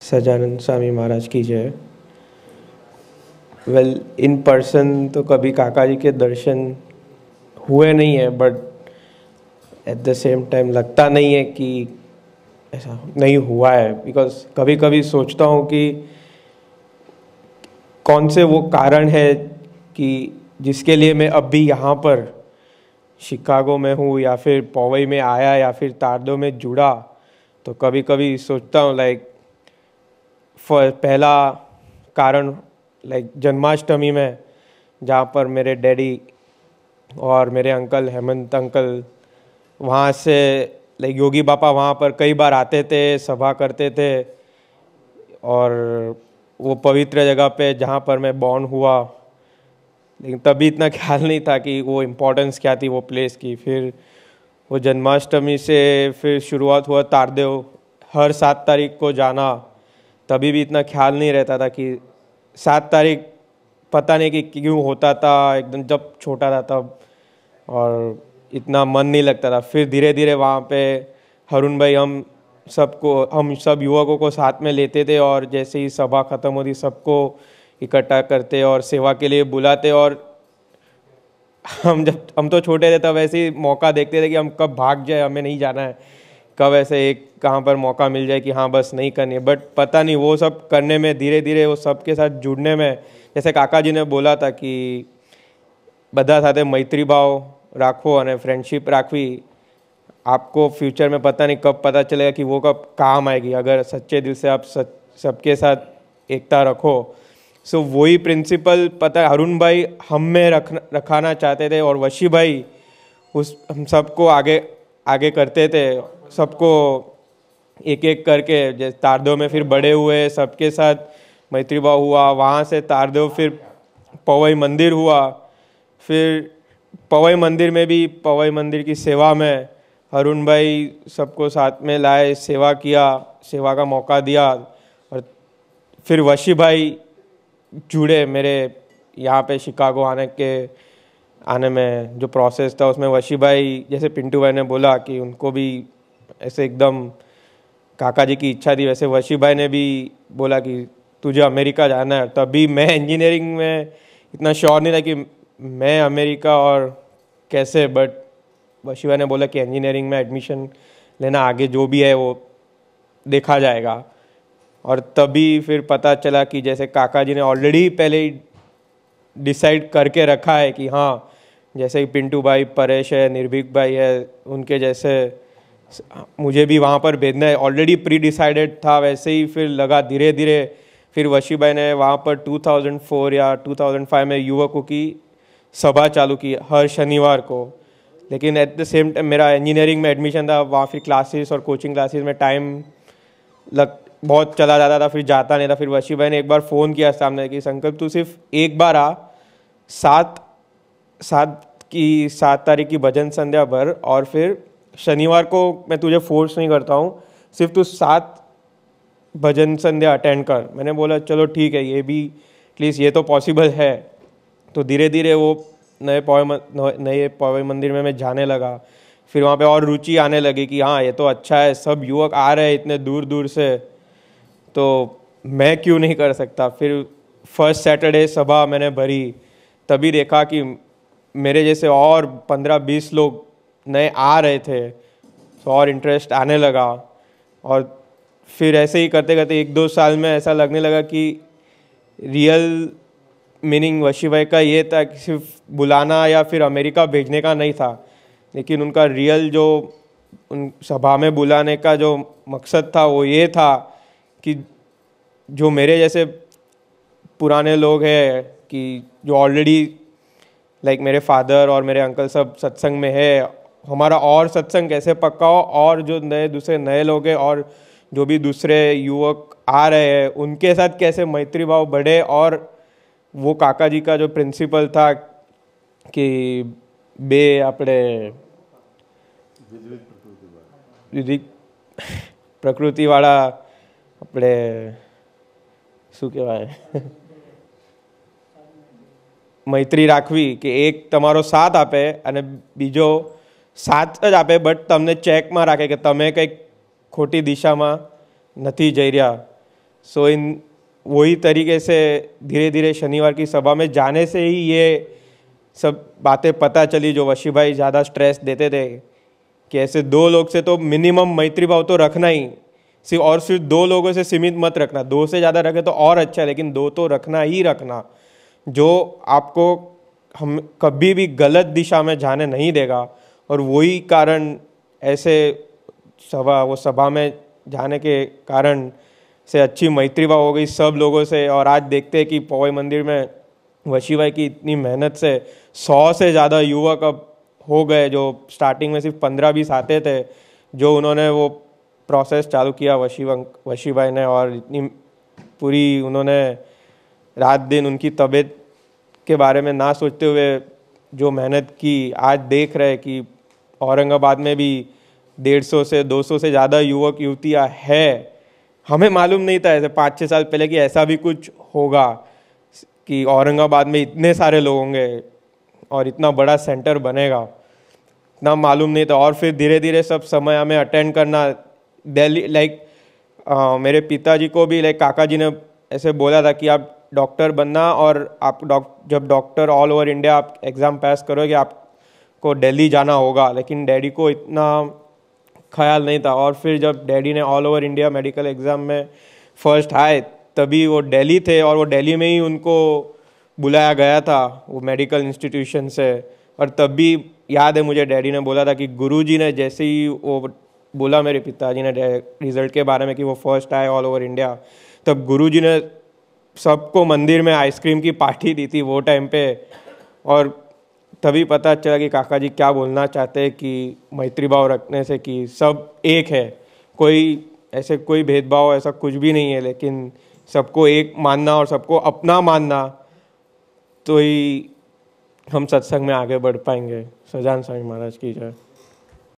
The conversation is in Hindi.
सजानंद स्वामी महाराज की जय। वेल, इन पर्सन तो कभी काका जी के दर्शन हुए नहीं है, but at the same time लगता नहीं है कि ऐसा नहीं हुआ है। बिकॉज कभी कभी सोचता हूँ कि कौन से वो कारण है कि जिसके लिए मैं अब भी यहाँ पर शिकागो में हूँ या फिर पवई में आया या फिर तारदो में जुड़ा। तो कभी कभी सोचता हूँ पहला कारण जन्माष्टमी में, जहाँ पर मेरे डैडी और मेरे अंकल हेमंत अंकल वहाँ से योगी बापा वहाँ पर कई बार आते थे, सभा करते थे। और वो पवित्र जगह पे जहाँ पर मैं बॉर्न हुआ, लेकिन तभी इतना ख्याल नहीं था कि वो इम्पोर्टेंस क्या थी वो प्लेस की। फिर वो जन्माष्टमी से फिर शुरुआत हुआ तारदेव, हर 7 तारीख को जाना। तभी भी इतना ख्याल नहीं रहता था कि 7 तारीख पता नहीं कि क्यों होता था, एकदम जब छोटा था तब, और इतना मन नहीं लगता था। फिर धीरे धीरे वहाँ पे हरुण भाई हम सब युवकों को साथ में लेते थे, और जैसे ही सभा ख़त्म होती सबको इकट्ठा करते और सेवा के लिए बुलाते। और हम तो छोटे थे तब ऐसे ही मौका देखते थे कि हम कब भाग जाए, हमें नहीं जाना है, कब ऐसे एक कहाँ पर मौका मिल जाए कि हाँ बस नहीं करनी है। बट पता नहीं वो सब करने में, धीरे धीरे वो सबके साथ जुड़ने में, जैसे काका जी ने बोला था कि બધા સાથે मैत्री भाव રાખવો અને फ्रेंडशिप રાખવી। आपको फ्यूचर में पता नहीं कब पता चलेगा कि वो कब काम आएगी, अगर सच्चे दिल से आप सबके साथ एकता रखो। सो वही प्रिंसिपल पता है हरुण भाई हम में रखाना चाहते थे, और वशी भाई हम सबको आगे करते थे, सबको एक एक करके। जैसे तारदेव में फिर बड़े हुए, सबके साथ मैत्री भाव हुआ। वहाँ से तारदेव फिर पवई मंदिर हुआ, फिर पवई मंदिर में भी पवई मंदिर की सेवा में हरुण भाई सबको साथ में लाए, सेवा किया, सेवा का मौका दिया। और फिर वशी भाई जुड़े मेरे यहाँ पे शिकागो आने में। जो प्रोसेस था उसमें वशी भाई, जैसे पिंटू भाई ने बोला कि उनको भी ऐसे एकदम काका जी की इच्छा थी, वैसे वशी भाई ने भी बोला कि तुझे अमेरिका जाना है। तभी मैं इंजीनियरिंग में इतना श्योर नहीं था कि मैं अमेरिका और कैसे, बट वशी भाई ने बोला कि इंजीनियरिंग में एडमिशन लेना, आगे जो भी है वो देखा जाएगा। और तभी फिर पता चला कि जैसे काका जी ने ऑलरेडी पहले ही डिसाइड करके रखा है कि हाँ, जैसे पिंटू भाई, परेश है, निर्भीक भाई है, उनके जैसे मुझे भी वहाँ पर भेजना है, ऑलरेडी प्री डिसाइडेड था। वैसे ही फिर लगा धीरे धीरे। फिर वशी भाई ने वहाँ पर 2004 या 2005 में युवकों की सभा चालू की हर शनिवार को। लेकिन एट द सेम टाइम मेरा इंजीनियरिंग में एडमिशन था, वहाँ फिर क्लासेस और कोचिंग क्लासेस में टाइम बहुत चला जाता था, फिर जाता नहीं था। फिर वशी भाई ने एक बार फ़ोन किया सामने कि संकल्प तू सिर्फ एक बार आ, 7 तारीख की भजन संध्या भर, और फिर शनिवार को मैं तुझे फोर्स नहीं करता हूँ, सिर्फ तू 7 भजन संध्या अटेंड कर। मैंने बोला चलो ठीक है, ये भी एटलीस्ट ये तो पॉसिबल है। तो धीरे धीरे वो नए पवई मंदिर में मैं जाने लगा। फिर वहाँ पे और रुचि आने लगी कि हाँ ये तो अच्छा है, सब युवक आ रहे हैं इतने दूर दूर से, तो मैं क्यों नहीं कर सकता। फिर फर्स्ट सैटरडे सभा मैंने भरी, तभी देखा कि मेरे जैसे और 15-20 लोग नए आ रहे थे, तो और इंटरेस्ट आने लगा। और फिर ऐसे ही करते करते 1-2 साल में ऐसा लगने लगा कि रियल मीनिंग वशी भाई का ये था कि सिर्फ बुलाना या फिर अमेरिका भेजने का नहीं था, लेकिन उनका रियल जो उन सभा में बुलाने का जो मकसद था वो ये था कि जो मेरे जैसे पुराने लोग हैं, कि जो ऑलरेडी मेरे फादर और मेरे अंकल सब सत्संग में है, हमारा और सत्संग कैसे पक्का हो, और जो दूसरे नए लोग हैं और जो भी दूसरे युवक आ रहे हैं उनके साथ कैसे मैत्री भाव बढ़े। और वो काका जी का जो प्रिंसिपल था कि बे આપણે પ્રકૃતિવાળા આપણે શું કહેવાય मैत्री રાખવી, કે એક તમારો સાથ આપે અને બીજો સાથ જ આપે, બટ તમને ચેકમાં રાખે કે તમે કંઈક ખોટી દિશામાં નથી જઈ રહ્યા। सो इन वही तरीके से धीरे धीरे शनिवार की सभा में जाने से ही ये सब बातें पता चली जो वशी भाई ज़्यादा स्ट्रेस देते थे कि ऐसे 2 लोग से तो मिनिमम मैत्री भाव तो रखना ही, सिर्फ 2 लोगों से सीमित मत रखना, 2 से ज़्यादा रखे तो और अच्छा है, लेकिन 2 तो रखना ही रखना, जो आपको हम कभी भी गलत दिशा में जाने नहीं देगा। और वही कारण ऐसे वो सभा में जाने के कारण से अच्छी मैत्री भाव हो गई सब लोगों से। और आज देखते हैं कि पवई मंदिर में वशी भाई की इतनी मेहनत से 100 से ज़्यादा युवक अब हो गए, जो स्टार्टिंग में सिर्फ 15-20 आते थे, जो उन्होंने वो प्रोसेस चालू किया वशी भाई ने। और इतनी पूरी उन्होंने रात दिन उनकी तबीयत के बारे में ना सोचते हुए जो मेहनत की, आज देख रहे कि औरंगाबाद में भी 150 से 200 से ज़्यादा युवक युवतियाँ है। हमें मालूम नहीं था ऐसे 5-6 साल पहले कि ऐसा भी कुछ होगा, कि औरंगाबाद में इतने सारे लोग होंगे और इतना बड़ा सेंटर बनेगा, इतना मालूम नहीं था। और फिर धीरे धीरे सब समय हमें अटेंड करना, दिल्ली मेरे पिताजी को भी काका जी ने ऐसे बोला था कि आप डॉक्टर बनना, और आप जब डॉक्टर ऑल ओवर इंडिया आप एग्ज़ाम पास करोगे आपको दिल्ली जाना होगा। लेकिन डैडी को इतना ख्याल नहीं था। और फिर जब डैडी ने all over India medical exam में फर्स्ट आए, तभी वो दिल्ली थे और वो दिल्ली में ही उनको बुलाया गया था वो मेडिकल इंस्टीट्यूशन से। और तब भी याद है मुझे, डैडी ने बोला था कि गुरुजी ने जैसे ही वो बोला मेरे पिताजी ने रिज़ल्ट के बारे में कि वो फर्स्ट आए ऑल ओवर इंडिया, तब गुरुजी ने सबको मंदिर में आइसक्रीम की पार्टी दी थी वो टाइम पे। और तभी पता चला कि काका जी क्या बोलना चाहते हैं कि मैत्री भाव रखने से कि सब एक है, कोई भेदभाव ऐसा कुछ भी नहीं है, लेकिन सबको एक मानना और सबको अपना मानना, तो ही हम सत्संग में आगे बढ़ पाएंगे। सजान स्वामी महाराज की जय।